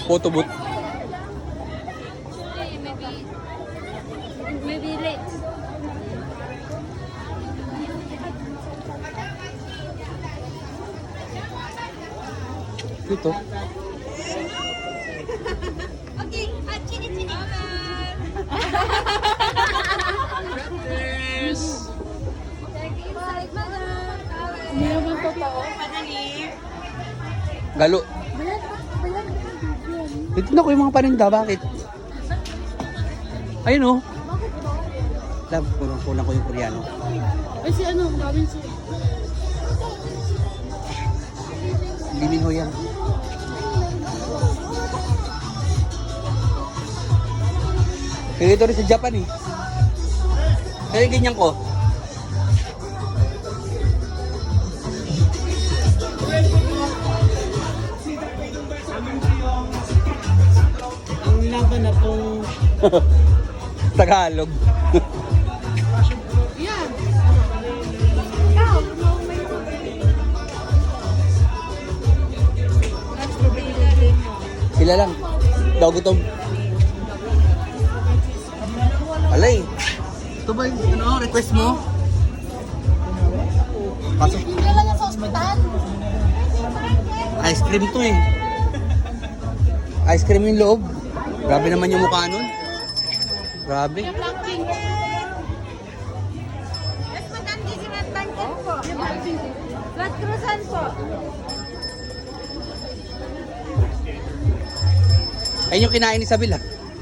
Photo booth. Maybe late. Dito. Okay, chini-chini. Hindi naman totoo. Galo. Dito na ko yung mga paninda. Bakit? Ayun oh. Love, kulang ko yung Koreano. Ay, si ano, gawin si... Limin ho yan. Kaya ito rin sa Japan eh. Kaya ganyan ko. Ang laban na pong Tagalog. Yan. Ikaw. Sila lang. Daw gutom. Alay. Ito ba yung ano, request mo? Pasok. Hindi lang yan sa ospital. Ice cream to eh. Ice cream yung loob. Grabe naman yung mukha nun. Grabe. Blackpink. Yes, madam, this is not Blackpink po. Blackpink. Blood croissant po. Ayun yung kinain ni Sabil ah.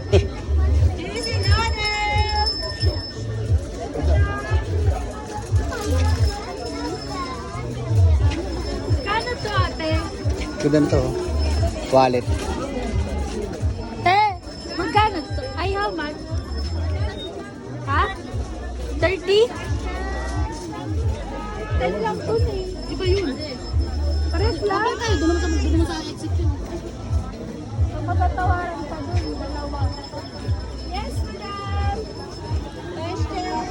This is order. Kano to, ate? Ito ganito. Wallet. Te, magkano to? Ay, how much? Ha? 30? 10 lang to eh. Iba yun. Pares lang. Tayo, doon naman sa exit yun. Magpapatawaran pa doon, dalawa. Yes, madam. Thank you.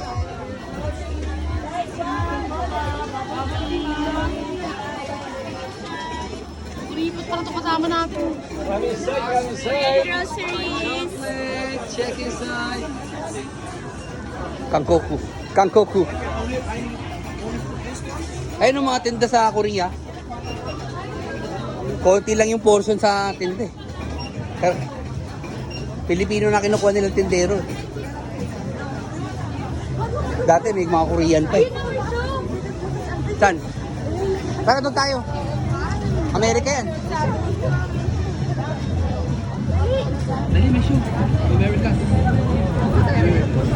Kuripot pa na ito kasama natin. Groceries. Check inside. Kangkoku. Kangkoku. Ayun ang mga tinda sa Korea. Konti lang yung portion sa tinda eh. Pilipino na kinukuha nilang tindero. Dati may mga Korean pa eh. Saan? Tara doon tayo. Amerika yan. Dali, may shoe.